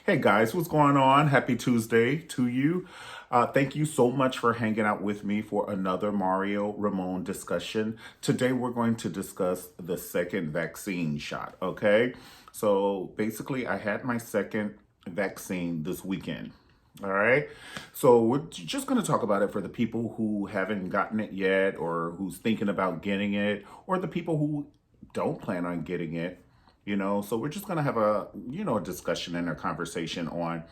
Hey guys, what's going on? Happy Tuesday to you. Thank you so much for hanging out with me for another Mario Ramon discussion. Today we're going to discuss the second vaccine shot, okay? So basically, I had my second vaccine this weekend. All right. So we're just going to talk about it for the people who haven't gotten it yet or who's thinking about getting it or the people who don't plan on getting it. So we're just going to have a discussion and a conversation on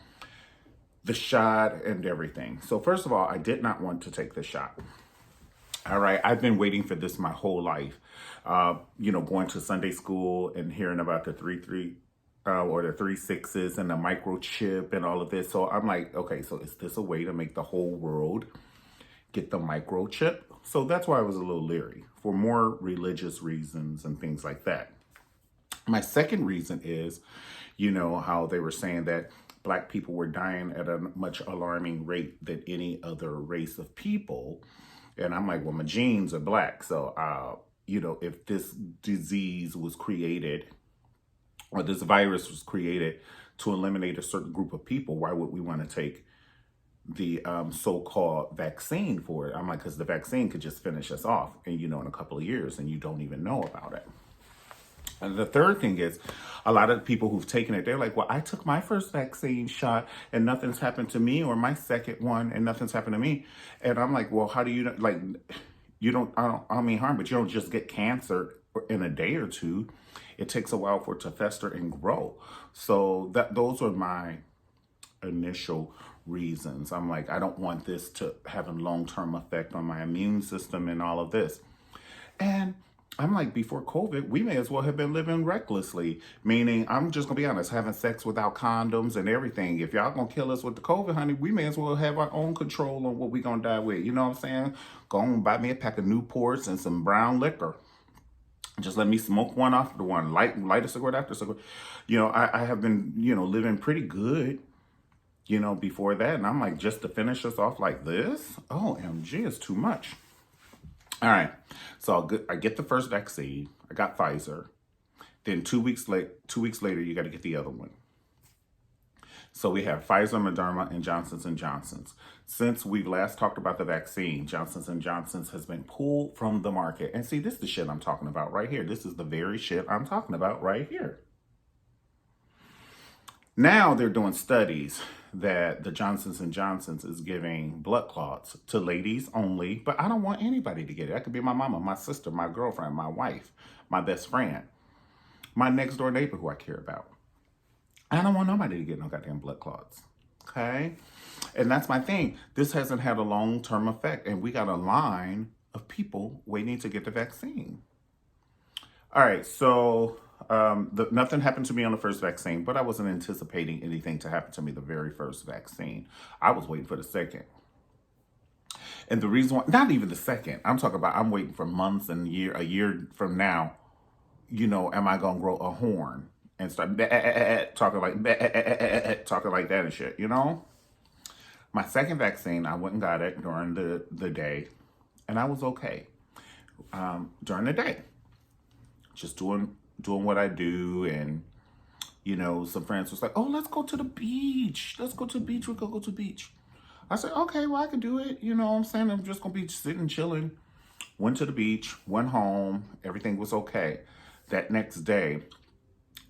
the shot and everything. So first of all, I did not want to take the shot. All right, I've been waiting for this my whole life. Going to Sunday school and hearing about the or the 3 6s and the microchip and all of this. So I'm like, okay, so is this a way to make the whole world get the microchip? So that's why I was a little leery for more religious reasons and things like that. My second reason is, how they were saying that Black people were dying at a much alarming rate than any other race of people. And I'm like, well, my genes are Black. So, if this disease was created or this virus was created to eliminate a certain group of people, why would we want to take the so-called vaccine for it? I'm like, because the vaccine could just finish us off, and in a couple of years, and you don't even know about it. And the third thing is, a lot of people who've taken it, they're like, well, I took my first vaccine shot and nothing's happened to me, or my second one and nothing's happened to me. And I'm like, well, how do you know? Like, I don't mean harm, but you don't just get cancer in a day or two. It takes a while for it to fester and grow. So those are my initial reasons. I'm like, I don't want this to have a long-term effect on my immune system and all of this. And I'm like, before COVID, we may as well have been living recklessly. Meaning, I'm just gonna be honest, having sex without condoms and everything. If y'all gonna kill us with the COVID, honey, we may as well have our own control on what we gonna die with. You know what I'm saying? Go on and buy me a pack of Newports and some brown liquor. Just let me smoke one after one, light a cigarette after cigarette. I have been, living pretty good, before that. And I'm like, just to finish us off like this? OMG, it's too much. All right, so I get the first vaccine. I got Pfizer. Then 2 weeks later, you got to get the other one. So we have Pfizer, Moderna, and Johnson's and Johnson's. Since we've last talked about the vaccine, Johnson's and Johnson's has been pulled from the market. And see, this is the shit I'm talking about right here. This is the very shit I'm talking about right here. Now they're doing studies that the Johnson's and Johnson's is giving blood clots to ladies only, but I don't want anybody to get it. That could be my mama, my sister, my girlfriend, my wife, my best friend, my next door neighbor who I care about. I don't want nobody to get no goddamn blood clots. Okay? And that's my thing. This hasn't had a long-term effect, and we got a line of people waiting to get the vaccine. All right, so nothing happened to me on the first vaccine, but I wasn't anticipating anything to happen to me the very first vaccine. I was waiting for the second. And the reason why, not even the second, I'm talking about I'm waiting for months and a year from now, am I going to grow a horn and start talking like that and shit, My second vaccine, I went and got it during the day, and I was okay during the day. Just doing what I do, and some friends was like, "Oh, let's go to the beach. Let's go to the beach. We could go to the beach." I said, "Okay, well, I can do it." You know what I'm saying? I'm just gonna be sitting, chilling. Went to the beach, went home. Everything was okay. That next day,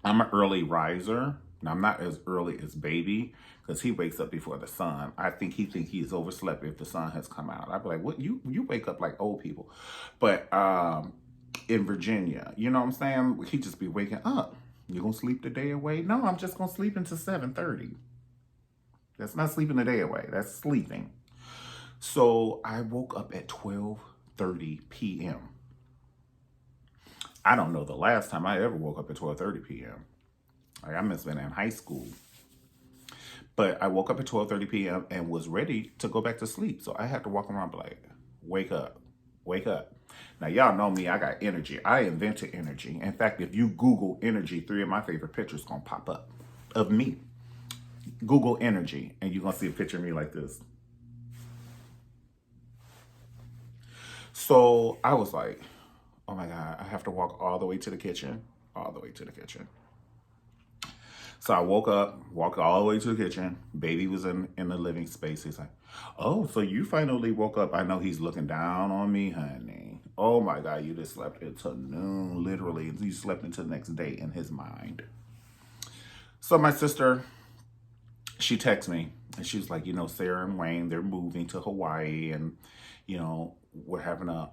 I'm an early riser. Now, I'm not as early as baby because he wakes up before the sun. I think he's overslept if the sun has come out. I'd be like, "What? You wake up like old people," but in Virginia, you know what I'm saying? He just be waking up. You gonna sleep the day away? No, I'm just gonna sleep until 7:30. That's not sleeping the day away. That's sleeping. So I woke up at 12:30 p.m. I don't know the last time I ever woke up at 12:30 p.m. Like, I must have been in high school. But I woke up at 12:30 p.m. and was ready to go back to sleep. So I had to walk around like, wake up, wake up. Now, y'all know me, I got energy. I invented energy. In fact, if you Google energy, 3 of my favorite pictures gonna pop up of me. Google energy, and you're gonna see a picture of me like this. So I was like, oh my God, I have to walk all the way to the kitchen, all the way to the kitchen. So I woke up, walked all the way to the kitchen. Baby was in the living space. He's like, oh, so you finally woke up. I know he's looking down on me, honey. Oh my God, you just slept until noon, literally. You slept until the next day in his mind. So my sister, she texted me and she was like, Sarah and Wayne, they're moving to Hawaii and, we're having a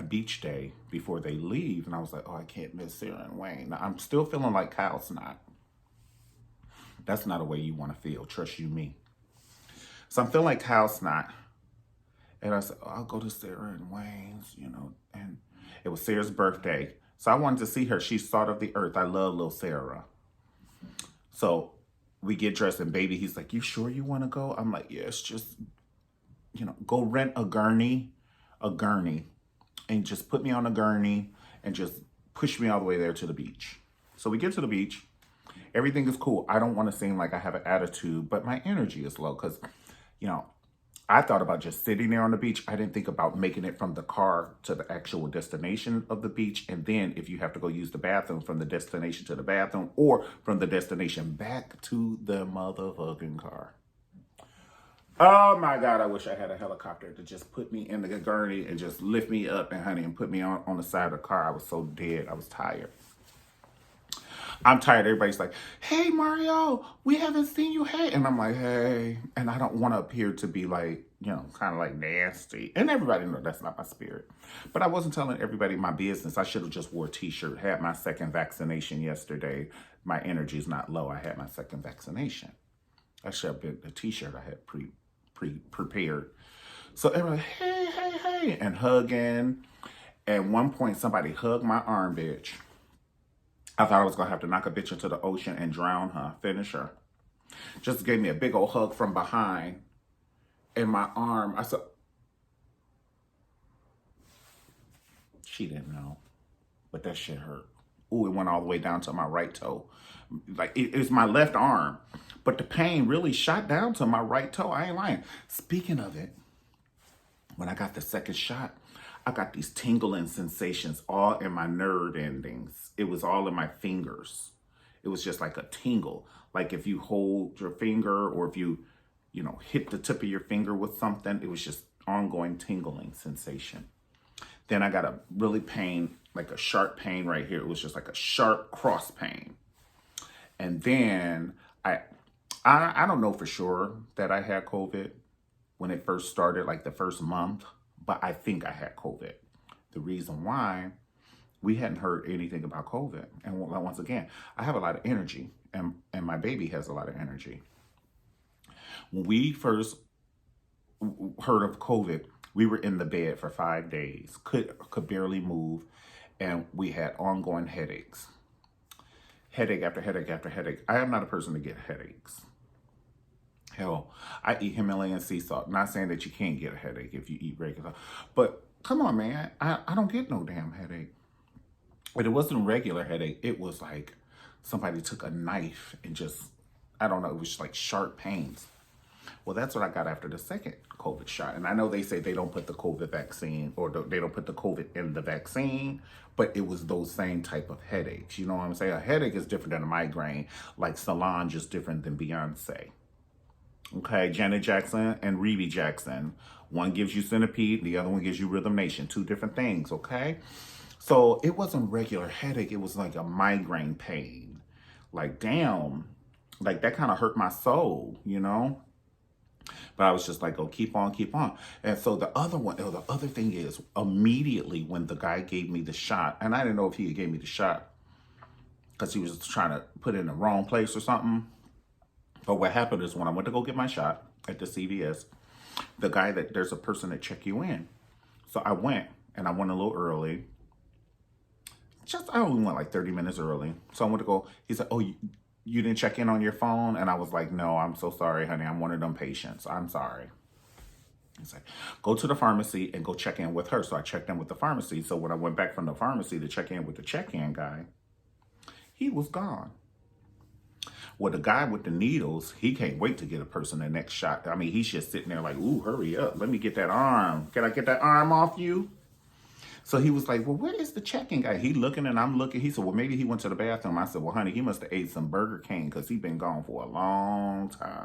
beach day before they leave. And I was like, oh, I can't miss Sarah and Wayne. Now, I'm still feeling like Kyle Snot. That's not a way you want to feel. Trust you, me. So I'm feeling like Kyle Snot. And I said, oh, I'll go to Sarah and Wayne's, and it was Sarah's birthday. So I wanted to see her. She's salt of the earth. I love little Sarah. So we get dressed and baby, he's like, you sure you want to go? I'm like, yes, just, go rent a gurney, and just put me on a gurney and just push me all the way there to the beach. So we get to the beach. Everything is cool. I don't want to seem like I have an attitude, but my energy is low because, I thought about just sitting there on the beach. I didn't think about making it from the car to the actual destination of the beach. And then if you have to go use the bathroom from the destination to the bathroom or from the destination back to the motherfucking car. Oh my God, I wish I had a helicopter to just put me in the gurney and just lift me up and put me on the side of the car. I was so dead. I was tired. I'm tired. Everybody's like, hey, Mario, we haven't seen you. Hey. And I'm like, hey. And I don't want to appear to be like, kind of like nasty. And everybody knows that's not my spirit. But I wasn't telling everybody my business. I should have just wore a t-shirt. Had my second vaccination yesterday. My energy is not low. I had my second vaccination. I should have been a t-shirt I had prepared. So everyone, hey, and hugging. At one point, somebody hugged my arm, bitch. I thought I was going to have to knock a bitch into the ocean and drown her, finish her. Just gave me a big old hug from behind. And my arm, I said, she didn't know. But that shit hurt. Ooh, it went all the way down to my right toe. Like, it was my left arm. But the pain really shot down to my right toe. I ain't lying. Speaking of it, when I got the second shot, I got these tingling sensations all in my nerve endings. It was all in my fingers. It was just like a tingle. Like if you hold your finger or if you, hit the tip of your finger with something, it was just ongoing tingling sensation. Then I got a really pain, like a sharp pain right here. It was just like a sharp cross pain. And then I don't know for sure that I had COVID when it first started, like the first month. But I think I had COVID. The reason why, we hadn't heard anything about COVID. And once again, I have a lot of energy and my baby has a lot of energy. When we first heard of COVID, we were in the bed for 5 days, could barely move, and we had ongoing headaches. Headache after headache after headache. I am not a person to get headaches. Hell, I eat Himalayan sea salt. Not saying that you can't get a headache if you eat regular, but come on, man. I don't get no damn headache. But it wasn't regular headache. It was like somebody took a knife and just, I don't know, it was just like sharp pains. Well, that's what I got after the second COVID shot. And I know they say they don't put the COVID vaccine or they don't put the COVID in the vaccine, but it was those same type of headaches. You know what I'm saying? A headache is different than a migraine. Like Solange is different than Beyonce. Okay, Janet Jackson and Rebe Jackson. One gives you Centipede, the other one gives you Rhythm Nation. Two different things, okay? So it wasn't regular headache. It was like a migraine pain. Like, damn, like that kind of hurt my soul, But I was just like, oh, keep on, keep on. And so the other thing is, immediately when the guy gave me the shot, and I didn't know if he gave me the shot because he was trying to put it in the wrong place or something. But what happened is when I went to go get my shot at the CVS, there's a person that check you in. So I went, and I went a little early. I only went like 30 minutes early. So I went to go, he said, oh, you didn't check in on your phone? And I was like, no, I'm so sorry, honey. I'm one of them patients. I'm sorry. He's like, go to the pharmacy and go check in with her. So I checked in with the pharmacy. So when I went back from the pharmacy to check in with the check-in guy, he was gone. Well, the guy with the needles, he can't wait to get a person the next shot. I mean, he's just sitting there like, ooh, hurry up. Let me get that arm. Can I get that arm off you? So he was like, well, where is the check-in guy? He looking and I'm looking. He said, well, maybe he went to the bathroom. I said, well, honey, he must have ate some Burger King because he been gone for a long time.